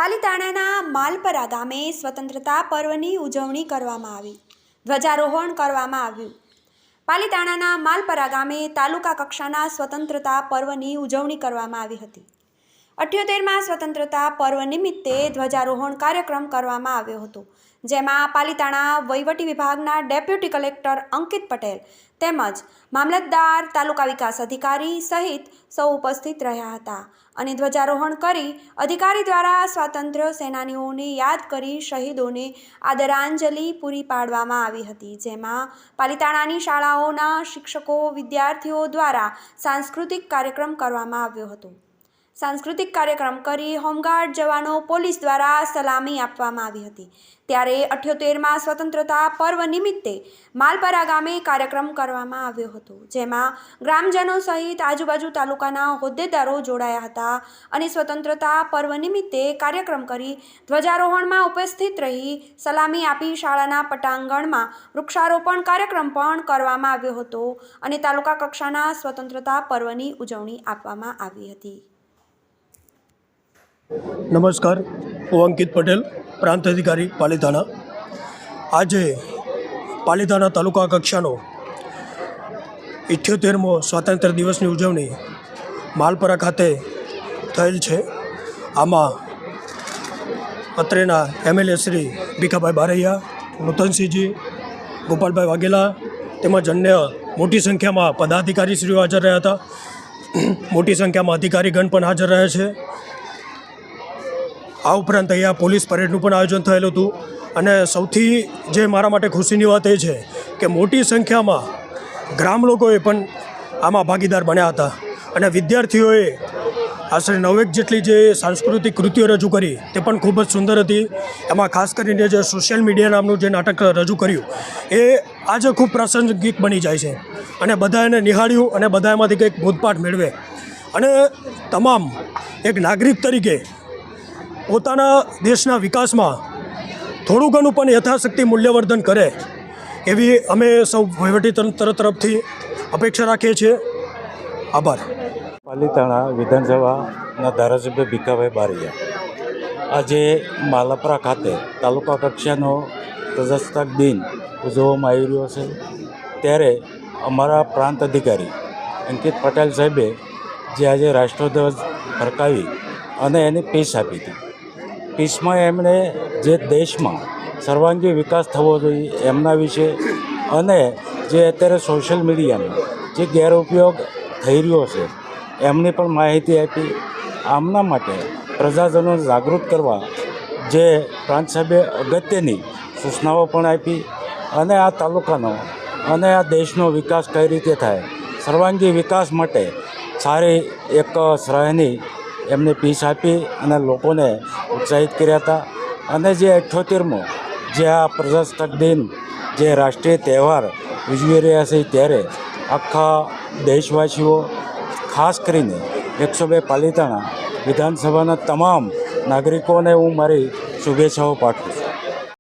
પાલીતાણાના માલપરા ગામે સ્વતંત્રતા પર્વની ઉજવણી કરવામાં આવી. ધ્વજારોહણ કરવામાં આવ્યું. પાલીતાણાના માલપરા ગામે તાલુકા કક્ષાના સ્વતંત્રતા પર્વની ઉજવણી કરવામાં આવી હતી. 78મા સ્વતંત્રતા પર્વ નિમિત્તે ધ્વજારોહણ કાર્યક્રમ કરવામાં આવ્યો હતો, જેમાં પાલીતાણા વહીવટી વિભાગના ડેપ્યુટી કલેક્ટર અંકિત પટેલ તેમજ મામલતદાર, તાલુકા વિકાસ અધિકારી સહિત સૌ ઉપસ્થિત રહ્યા હતા અને ધ્વજારોહણ કરી અધિકારી દ્વારા સ્વાતંત્ર્ય સેનાનીઓને યાદ કરી શહીદોને આદરાંજલિ પૂરી પાડવામાં આવી હતી, જેમાં પાલીતાણાની શાળાઓના શિક્ષકો, વિદ્યાર્થીઓ દ્વારા સાંસ્કૃતિક કાર્યક્રમ કરવામાં આવ્યો હતો. સાંસ્કૃતિક કાર્યક્રમ કરી હોમગાર્ડ જવાનો પોલીસ દ્વારા સલામી આપવામાં આવી હતી. ત્યારે 78મા સ્વતંત્રતા પર્વ નિમિત્તે માલપરા ગામે કાર્યક્રમ કરવામાં આવ્યો હતો, જેમાં ગ્રામજનો સહિત આજુબાજુ તાલુકાના હોદ્દેદારો જોડાયા હતા અને સ્વતંત્રતા પર્વ નિમિત્તે કાર્યક્રમ કરી ધ્વજારોહણમાં ઉપસ્થિત રહી સલામી આપી શાળાના પટાંગણમાં વૃક્ષારોપણ કાર્યક્રમ પણ કરવામાં આવ્યો હતો અને તાલુકા કક્ષાના સ્વતંત્રતા પર્વની ઉજવણી આપવામાં આવી હતી. નમસ્કાર, હું અંકિત પટેલ, પ્રાંત અધિકારી પાલીતાણા. આજે પાલીતાણા તાલુકા કક્ષાનો 78મો સ્વાતંત્ર્ય દિવસની ઉજવણી માલપરા ખાતે થયેલ છે. આમાં અત્રેના MLA શ્રી ભીખાભાઈ બારૈયા, નૂતનસિંહજી, ગોપાલભાઈ વાઘેલા તેમજ અન્ય મોટી સંખ્યામાં પદાધિકારીશ્રીઓ હાજર રહ્યા હતા. મોટી સંખ્યામાં અધિકારીગણ પણ હાજર રહ્યા છે. આ ઉપરાંત અહીંયા પોલીસ પરેડનું પણ આયોજન થયેલું હતું અને સૌથી જે મારા માટે ખુશીની વાત એ છે કે મોટી સંખ્યામાં ગ્રામ લોકોએ પણ આમાં ભાગીદાર બન્યા હતા અને વિદ્યાર્થીઓએ આશરે 9 જેટલી જે સાંસ્કૃતિક કૃતિઓ રજૂ કરી તે પણ ખૂબ જ સુંદર હતી. એમાં ખાસ કરીને જે સોશિયલ મીડિયા નામનું જે નાટક રજૂ કર્યું એ આજે ખૂબ પ્રાસંગિક બની જાય છે અને બધા એને નિહાળ્યું અને બધા એમાંથી કંઈક બોધપાઠ મેળવે અને તમામ એક નાગરિક તરીકે પોતાના દેશના વિકાસમાં થોડું ઘણું પણ યથાશક્તિ મૂલ્યવર્ધન કરે એવી અમે સૌ વહીવટીતંત્ર તરફથી અપેક્ષા રાખીએ છીએ. આભાર. પાલીતાણા વિધાનસભાના ધારાસભ્ય ભીખાભાઈ બારૈયા આજે માલપરા ખાતે તાલુકા કક્ષાનો પ્રજાસત્તાક દિન ઉજવવામાં આવી રહ્યો છે. ત્યારે અમારા પ્રાંત અધિકારી અંકિત પટેલ સાહેબે જે આજે રાષ્ટ્રધ્વજ ફરકાવી અને એની પીસ આપી હતી. પીસમાં એમણે જે દેશમાં સર્વાંગી વિકાસ થવો જોઈએ એમના વિશે અને જે અત્યારે સોશિયલ મીડિયાનો જે ગેરઉપયોગ થઈ રહ્યો છે એમની પણ માહિતી આપી. આમના માટે પ્રજાજનોને જાગૃત કરવા જે પ્રાંત સાહેબે અગત્યની સૂચનાઓ પણ આપી અને આ તાલુકાનો અને આ દેશનો વિકાસ કઈ રીતે થાય, સર્વાંગી વિકાસ માટે સારી એક સરાહની એમને પીસ આપી અને લોકોને ઉત્સાહિત કર્યા હતા. અને જે 78મો જે આ પ્રજાસત્તાક દિન જે રાષ્ટ્રીય તહેવાર ઉજવી રહ્યા છે ત્યારે આખા દેશવાસીઓ ખાસ કરીને 102 પાલીતાણા વિધાનસભાના તમામ નાગરિકોને હું મારી શુભેચ્છાઓ પાઠવું છું.